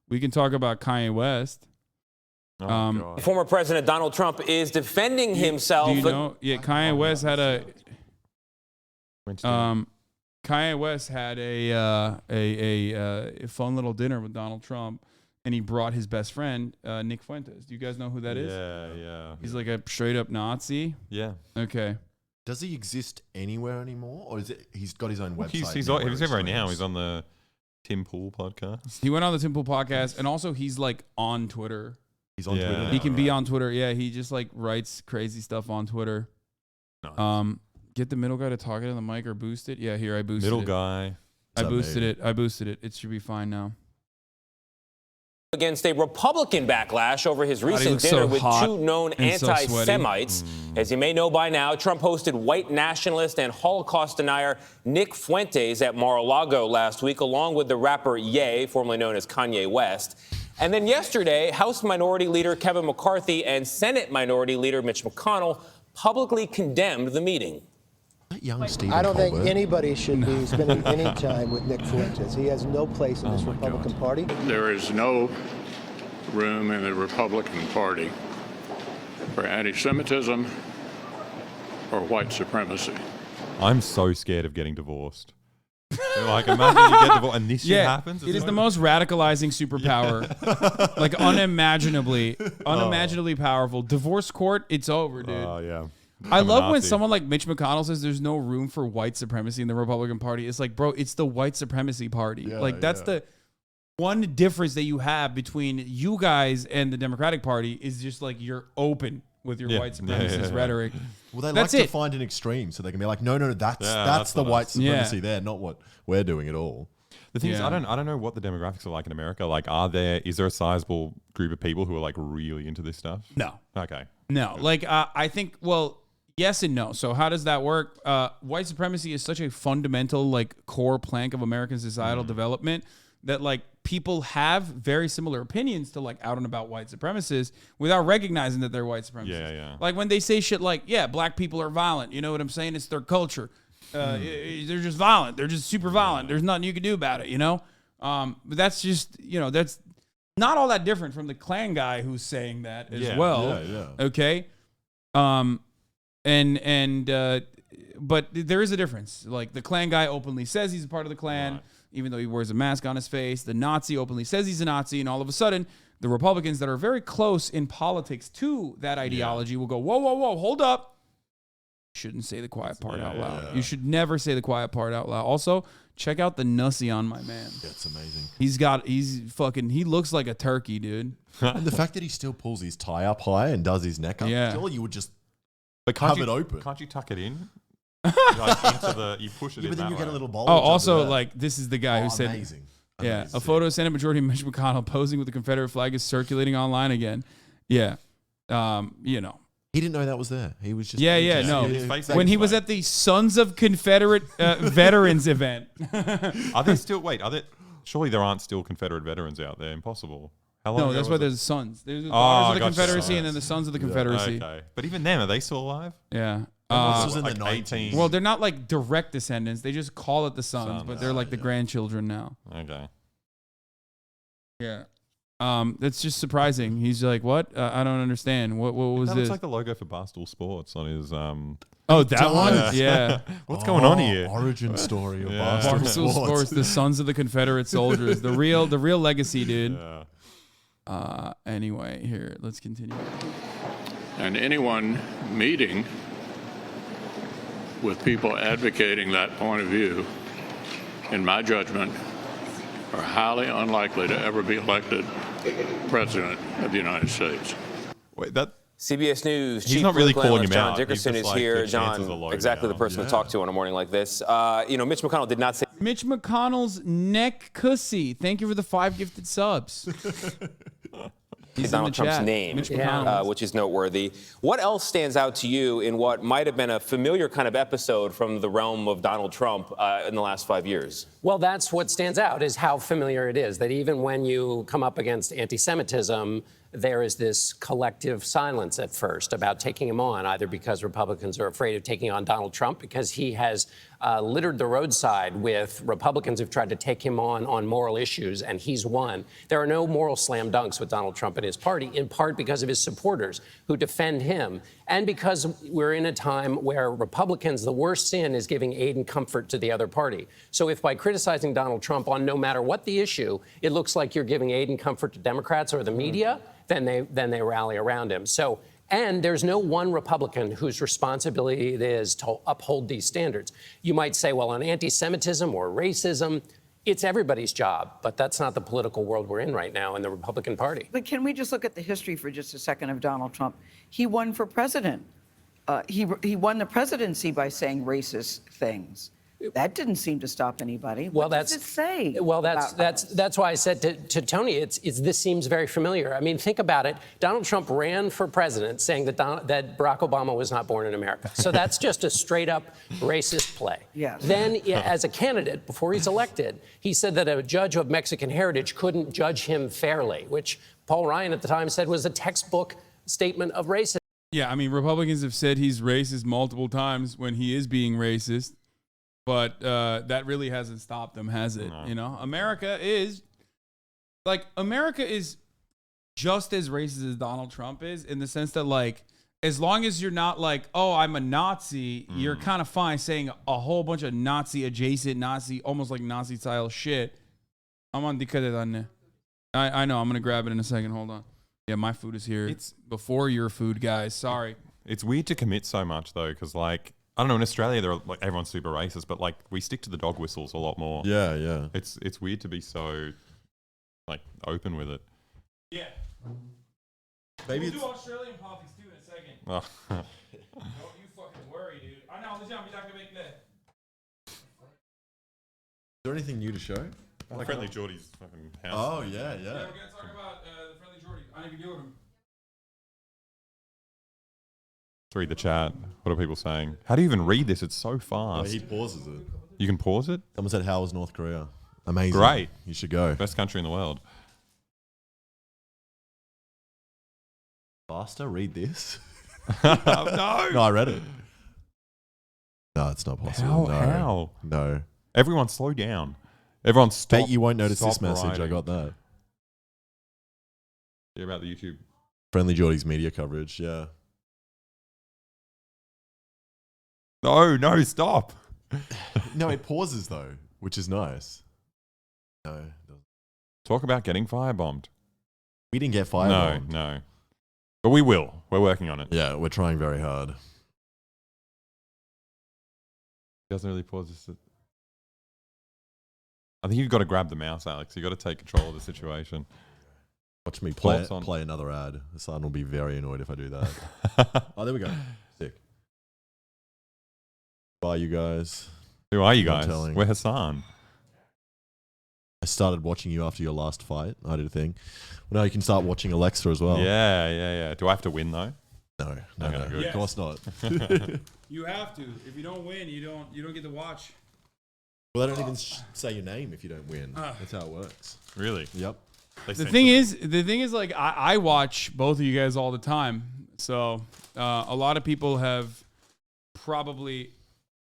We can talk about Kanye West. Former President Donald Trump is defending himself. Do you know? Yeah, Kanye West had a fun little dinner with Donald Trump, and he brought his best friend, Nick Fuentes. Do you guys know who that is? Yeah. He's like a straight up Nazi. Yeah. Okay. Does he exist anywhere anymore, or is it he's got his own website? He's everywhere now. He's on the Tim Pool podcast. He went on the Tim Pool podcast, and also he's like on Twitter. He's on Twitter now, He can be on Twitter. Yeah, he just like writes crazy stuff on Twitter. Nice. Get the middle guy to talk into the mic or boost it. Yeah, here I boosted it. Middle guy. I boosted it. It should be fine now. Against a Republican backlash over his recent dinner with two known anti-Semites. As you may know by now, Trump hosted white nationalist and Holocaust denier Nick Fuentes at Mar-a-Lago last week, along with the rapper Ye, formerly known as Kanye West. And then yesterday, House Minority Leader Kevin McCarthy and Senate Minority Leader Mitch McConnell publicly condemned the meeting. I don't think anybody should be spending any time with Nick Fuentes. He has no place in this Republican Party. There is no room in the Republican Party for anti-Semitism or white supremacy. I'm so scared of getting divorced. Like, imagine you get divorced and this shit happens. It is the most radicalizing superpower. Like unimaginably powerful. Divorce court, it's over, dude. Oh, yeah. I love when someone like Mitch McConnell says there's no room for white supremacy in the Republican Party. It's like, bro, it's the white supremacy party. That's the one difference that you have between you guys and the Democratic Party is just like you're open with your white supremacist rhetoric. Well, they like to find an extreme so they can be like, no, that's the white supremacy there, not what we're doing at all. The thing is, I don't know what the demographics are like in America. Like, is there a sizable group of people who are like really into this stuff? No. Okay. No. Like, I think, well, yes and no. So how does that work? White supremacy is such a fundamental, like, core plank of American societal development that, like, people have very similar opinions to, like, out and about white supremacists without recognizing that they're white supremacists. Yeah. Like, when they say shit like, yeah, black people are violent. You know what I'm saying? It's their culture. They're just violent. They're just super violent. There's nothing you can do about it, you know? But that's just, that's not all that different from the Klan guy who's saying that as well. Okay? But there is a difference. Like, the Klan guy openly says he's a part of the Klan, even though he wears a mask on his face. The Nazi openly says he's a Nazi, and all of a sudden, the Republicans that are very close in politics to that ideology will go, whoa, hold up. You shouldn't say the quiet part out loud. You should never say the quiet part out loud. Also, check out the nussie on my man. That's amazing. He looks like a turkey, dude. And the fact that he still pulls his tie up high and does his neck up, surely you would just have it open. Can't you tuck it in? Like you push it in. But then you get a little bowl. Also, like, this is the guy who said, amazing. A photo of Senate Majority Mitch McConnell posing with the Confederate flag is circulating online again. Yeah. He didn't know that was there. He was just... no. When he was at the Sons of Confederate Veterans event. Are there still... Wait, surely there aren't still Confederate veterans out there. Impossible. How long No, that's why there's the Sons. There's the Daughters of the Confederacy and then the Sons of the Confederacy. Okay. But even them, are they still alive? Yeah. This was in the 18. Well, they're not like direct descendants. They just call it the Sons, but they're like the grandchildren now. Okay. Yeah. That's just surprising. He's like, what? I don't understand. What was that this? looks like the logo for Barstool Sports on his... Oh, that one? Yeah. What's going on here? Origin story of Barstool Sports, the Sons of the Confederate Soldiers. The real legacy, dude. Yeah. Anyway, here, let's continue. And anyone meeting with people advocating that point of view, in my judgment, are highly unlikely to ever be elected President of the United States. Wait, that... CBS News He's chief not really calling him John out. Dickerson is like, here. John, exactly the person to talk to on a morning like this. Mitch McConnell did not say... Mitch McConnell's neck cussy. Thank you for the 5 gifted subs. He's Donald Trump's name, which is noteworthy. What else stands out to you in what might have been a familiar kind of episode from the realm of Donald Trump in the last 5 years? Well, that's what stands out, is how familiar it is, that even when you come up against anti-Semitism, there is this collective silence at first about taking him on, either because Republicans are afraid of taking on Donald Trump, because he has littered the roadside with Republicans who've tried to take him on moral issues, and he's won. There are no moral slam dunks with Donald Trump and his party, in part because of his supporters who defend him, and because we're in a time where Republicans, the worst sin is giving aid and comfort to the other party. So if by criticizing Donald Trump on no matter what the issue, it looks like you're giving aid and comfort to Democrats or the media, then they rally around him. So. And there's no one Republican whose responsibility it is to uphold these standards. You might say, well, on anti-Semitism or racism, it's everybody's job. But that's not the political world we're in right now in the Republican Party. But can we just look at the history for just a second of Donald Trump? He won for president. He won the presidency by saying racist things. That didn't seem to stop anybody. What does it say? Well, that's why I said to Tony, this seems very familiar. I mean, think about it. Donald Trump ran for president saying that Barack Obama was not born in America. So that's just a straight up racist play. Yes. Then, as a candidate, before he's elected, he said that a judge of Mexican heritage couldn't judge him fairly, which Paul Ryan at the time said was a textbook statement of racism. Yeah, I mean, Republicans have said he's racist multiple times when he is being racist. But that really hasn't stopped them, has it? No. You know, America is just as racist as Donald Trump is, in the sense that, like, as long as you're not like, oh, I'm a Nazi, you're kind of fine saying a whole bunch of Nazi adjacent, almost like Nazi style shit. I'm on I know, I'm gonna grab it in a second. Hold on. Yeah, my food is here. It's before your food, guys. Sorry. It's weird to commit so much though, because like, I don't know, in Australia, everyone's super racist, but like we stick to the dog whistles a lot more. Yeah, yeah. It's weird to be so like open with it. Yeah. Maybe we'll do Australian politics too in a second. Oh. Don't you fucking worry, dude. I know, Is there anything new to show? Friendly Geordie's fucking house. Oh yeah, yeah. Yeah, we're gonna talk about the Friendly Geordie. I don't even deal with him. Read the chat. What are people saying? How do you even read this? It's so fast. He pauses it. You can pause it? Someone said, how was North Korea? Amazing. Great. You should go. Best country in the world. Faster, read this. No. No, I read it. No, it's not possible. How? No. Everyone slow down. Everyone stop. Bet you won't notice this message. Writing. I got that. Yeah, about the YouTube. Friendly Geordie's media coverage, yeah. No, stop. No, it pauses though, which is nice. No. It doesn't. Talk about getting firebombed. We didn't get firebombed. No. But we will. We're working on it. Yeah, we're trying very hard. It doesn't really pause this. I think you've got to grab the mouse, Alex. You've got to take control of the situation. Watch me play another ad. Hasan will be very annoyed if I do that. Oh, there we go. Sick. Who are you guys? Who are you guys? We're Hasan. I started watching you after your last fight. I did a thing. Well, now you can start watching Alexa as well. Yeah. Do I have to win though? No. Yes. Of course not. You have to. If you don't win, you don't get to watch. Well, they don't even say your name if you don't win. That's how it works. Really? Yep. The thing is, like, I watch both of you guys all the time. So a lot of people have probably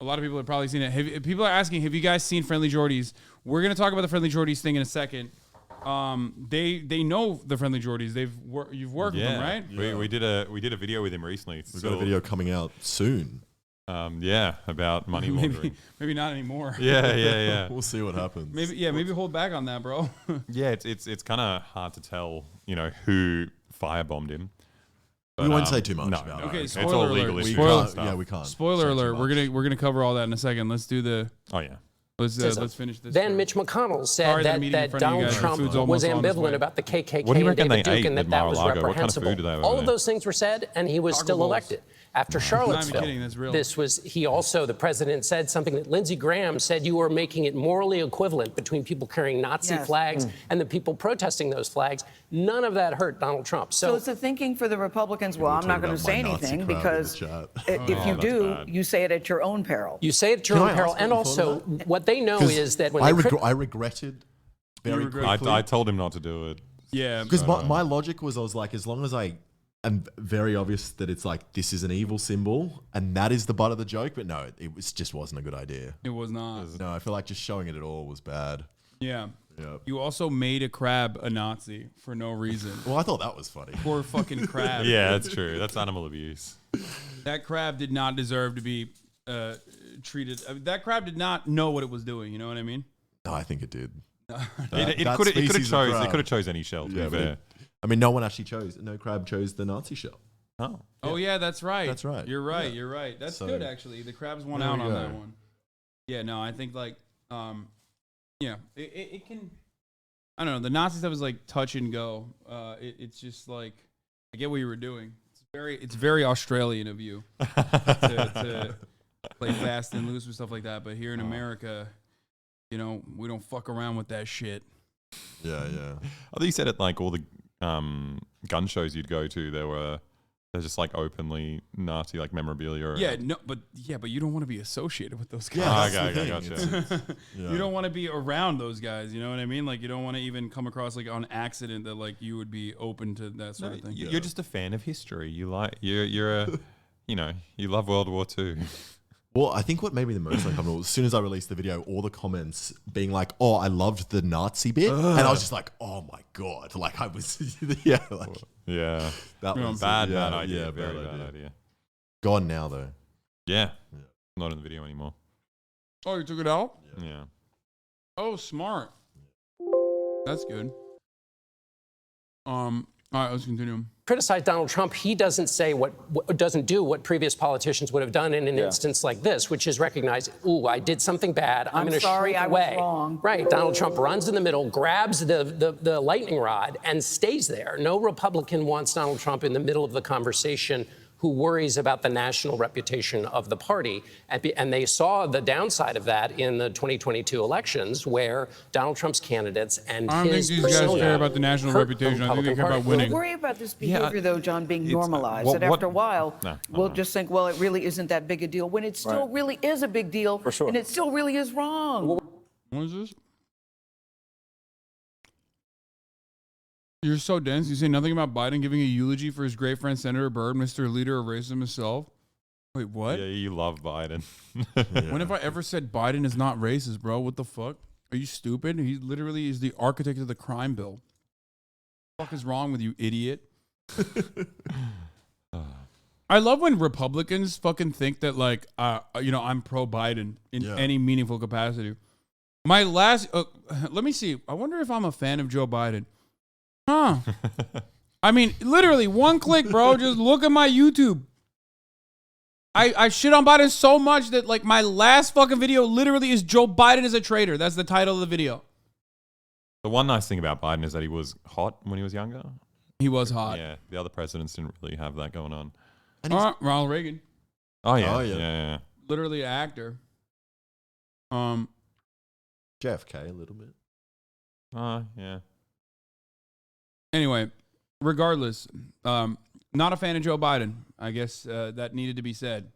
seen it. People are asking, have you guys seen Friendly Geordies? We're gonna talk about the Friendly Geordies thing in a second. They know the Friendly Geordies. You've worked with them, right? Yeah. We did a video with him recently. We've got a video coming out soon. About money laundering. maybe not anymore. Yeah. We'll see what happens. Maybe hold back on that, bro. Yeah, it's kind of hard to tell, who firebombed him. But, we won't say too much about it. Okay, it's all legal issues. We can't. Spoiler alert. We're gonna cover all that in a second. Let's do the. Oh yeah. Let's finish this. Then Mitch McConnell said that Donald Trump was ambivalent about the KKK and David Duke, and that was reprehensible. What kind of food do they have all of those things were said, and he was still elected. After Charlottesville, the president said something that Lindsey Graham said, you were making it morally equivalent between people carrying Nazi flags and the people protesting those flags. None of that hurt Donald Trump. So it's a thinking for the Republicans, well, I'm not going to say anything because if you do, you say it at your own peril. You say it at your own peril. And also, what they know is that when I regretted very quickly. I told him not to do it. Yeah. Because my logic was, I was like, as long as I'm very obvious that it's like, this is an evil symbol and that is the butt of the joke. But no, it just wasn't a good idea. It was not. No, I feel like just showing it at all was bad. Yeah. Yep. You also made a crab a Nazi for no reason. Well, I thought that was funny. Poor fucking crab. Yeah, that's true. That's animal abuse. That crab did not deserve to be treated. That crab did not know what it was doing. You know what I mean? No, I think it did. It could have chose any shell. To be fair. I mean, no one actually chose. No crab chose the Nazi shell. Oh yeah, that's right. That's right. You're right. Yeah. You're right. That's So, good actually. The crabs won there out we on go. that one. Yeah. No, I think like yeah, it can. I don't know. The Nazi stuff is like touch and go. It's just like I get what you were doing. It's very Australian of you to play fast and loose with stuff like that. But here in America, you know, we don't fuck around with that shit. Yeah. I think you said at like all the gun shows you'd go to, they're just like openly Nazi like memorabilia. Yeah, no, but you don't want to be associated with those guys. Yeah, okay, gotcha. You don't want to be around those guys. You know what I mean? Like you don't want to even come across like on accident that like you would be open to that sort of thing. You're just a fan of history. You're a you love World War II. Well, I think what made me the most uncomfortable, as soon as I released the video, all the comments being like, "Oh, I loved the Nazi bit," and I was just like, "Oh my god!" Like I was, that was bad idea. Very bad idea. Gone now though. Yeah, not in the video anymore. Oh, you took it out? Yeah. Oh, smart. That's good. All right, let's continue. Criticize Donald Trump, he doesn't say doesn't do what previous politicians would have done in an instance like this, which is recognize, ooh, I did something bad. I'm going to shrink away. Was wrong. Right. Donald Trump runs in the middle, grabs the lightning rod, and stays there. No Republican wants Donald Trump in the middle of the conversation who worries about the national reputation of the party. And they saw the downside of that in the 2022 elections, where Donald Trump's candidates and I don't think these guys care about the national reputation. I think they care about winning. We'll worry about this behavior, though, John, being normalized. That after a while, we'll just think, well, it really isn't that big a deal, when it still really is a big deal. For sure. And it still really is wrong. What is this? You're so dense. You say nothing about Biden giving a eulogy for his great friend Senator Byrd, Mr. Leader of Racism himself. Wait, what? Yeah, you love Biden. When have I ever said Biden is not racist, bro? What the fuck? Are you stupid? He literally is the architect of the crime bill. What the fuck is wrong with you, idiot? I love when Republicans fucking think that, like, I'm pro-Biden in any meaningful capacity. My last, let me see. I wonder if I'm a fan of Joe Biden. Huh. I mean, literally, one click, bro. Just look at my YouTube. I shit on Biden so much that, like, my last fucking video literally is Joe Biden is a traitor. That's the title of the video. The one nice thing about Biden is that he was hot when he was younger. He was hot. Yeah, the other presidents didn't really have that going on. Ronald Reagan. Oh, yeah. Yeah. Literally an actor. JFK a little bit. Yeah. Anyway, regardless, not a fan of Joe Biden. I guess that needed to be said.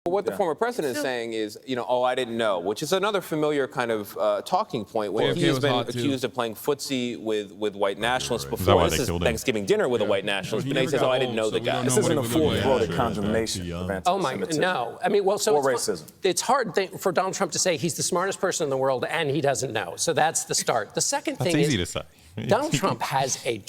What the former president is saying is, I didn't know, which is another familiar kind of talking point when he's been accused of playing footsie with white nationalists before. This is Thanksgiving dinner with a white nationalist, but he says, I didn't know the guy. This isn't a full-throated condemnation of anti-Semitism. No. I mean, or racism. It's hard for Donald Trump to say he's the smartest person in the world and he doesn't know. So that's the start. The second thing is easy to say. Donald Trump has a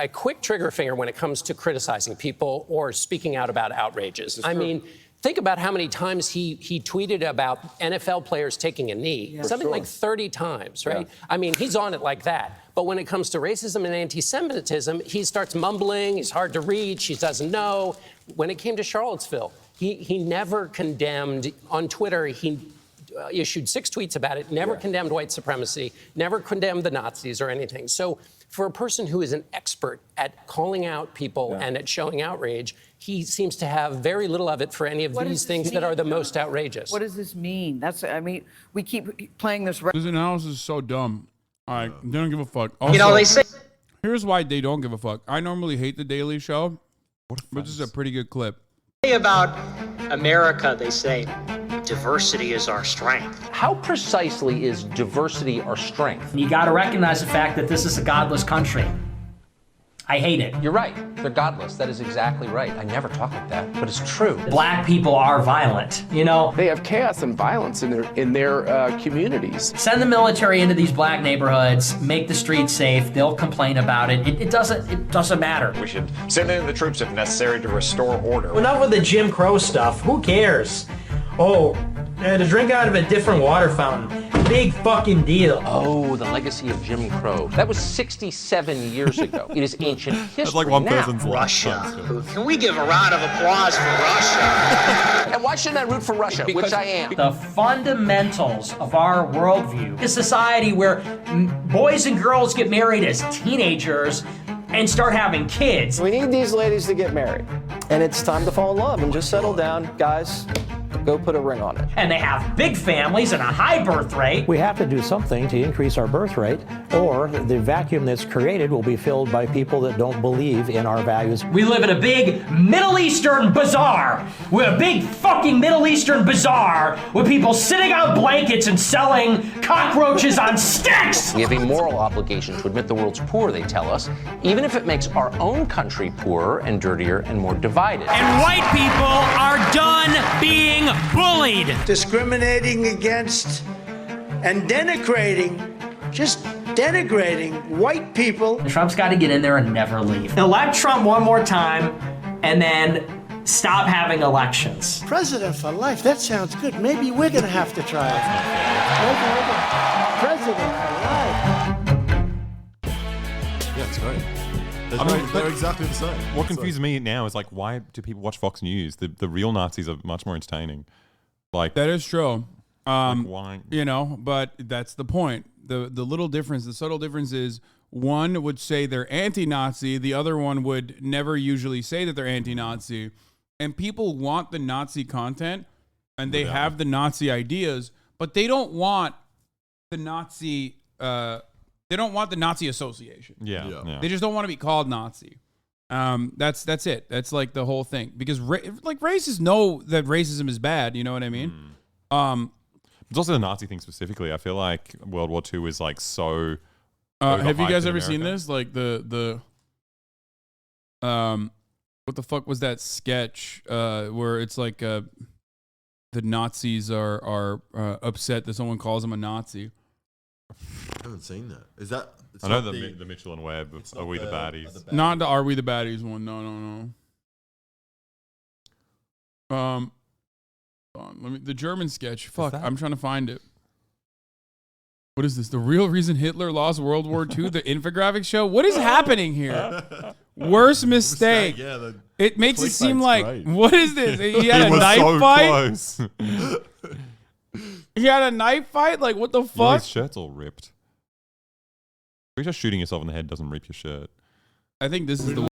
quick trigger finger when it comes to criticizing people or speaking out about outrages. I mean, think about how many times he tweeted about NFL players taking a knee. Something like 30 times, right? Yeah. I mean, he's on it like that. But when it comes to racism and anti-Semitism, he starts mumbling. He's hard to reach. He doesn't know. When it came to Charlottesville, he never condemned, on Twitter, he issued 6 tweets about it, never condemned white supremacy, never condemned the Nazis or anything. So for a person who is an expert at calling out people and at showing outrage, he seems to have very little of it for any of these things that are the most outrageous. What does this mean? We keep playing this. This analysis is so dumb. All right, they don't give a fuck. Also, they say. Here's why they don't give a fuck. I normally hate The Daily Show, but this is a pretty good clip. About America, they say, diversity is our strength. How precisely is diversity our strength? You got to recognize the fact that this is a godless country. I hate it. You're right. They're godless. That is exactly right. I never talk like that, but it's true. Black people are violent. You know, they have chaos and violence in their communities. Send the military into these black neighborhoods, make the streets safe. They'll complain about it. It doesn't matter. We should send in the troops if necessary to restore order. Enough with the Jim Crow stuff. Who cares? Oh, to drink out of a different water fountain. Big fucking deal. Oh, the legacy of Jim Crow. That was 67 years ago. It is ancient history. That's like one now. person's Russia. Can we give a round of applause for Russia? And why shouldn't I root for Russia, which I am? The fundamentals of our worldview is a society where boys and girls get married as teenagers and start having kids. We need these ladies to get married. And it's time to fall in love and just settle down. Guys, go put a ring on it. And they have big families and a high birth rate. We have to do something to increase our birth rate, or the vacuum that's created will be filled by people that don't believe in our values. We live in a big Middle Eastern bazaar. We're a big fucking Middle Eastern bazaar with people sitting on blankets and selling cockroaches on sticks. We have a moral obligation to admit the world's poor, they tell us, even if it makes our own country poorer and dirtier and more divided. And white people are done being bullied. Discriminating against and just denigrating white people. Trump's got to get in there and never leave. Elect Trump one more time and then stop having elections. President for life, that sounds good. Maybe we're going to have to try it. President for life. Yeah, it's great. They're exactly the same. What confuses me now is like, why do people watch Fox News? The real Nazis are much more entertaining. Like that is true. Like why? You know, but that's the point. The little difference, the subtle difference is one would say they're anti-Nazi, the other one would never usually say that they're anti-Nazi. And people want the Nazi content and they have the Nazi ideas, but they don't want the Nazi association. Yeah. They just don't want to be called Nazi. That's it. That's like the whole thing. Because racists know that racism is bad. You know what I mean? It's also the Nazi thing specifically. I feel like World War II is like so. Have you guys ever seen this? Like the what the fuck was that sketch where it's like the Nazis are upset that someone calls them a Nazi? I haven't seen that. Is that? I know the Mitchell and Webb. Are we the baddies? Not the Are We the Baddies one. No. Hold on, the German sketch. Fuck, I'm trying to find it. What is this? The real reason Hitler lost World War II? The infographic show? What is happening here? Worst mistake. Yeah, it makes it seem like, great. What is this? He had a knife fight? Close. He had a knife fight? Like, what the fuck? His shirt's all ripped. Pretty sure shooting yourself in the head doesn't rip your shirt. I think this is the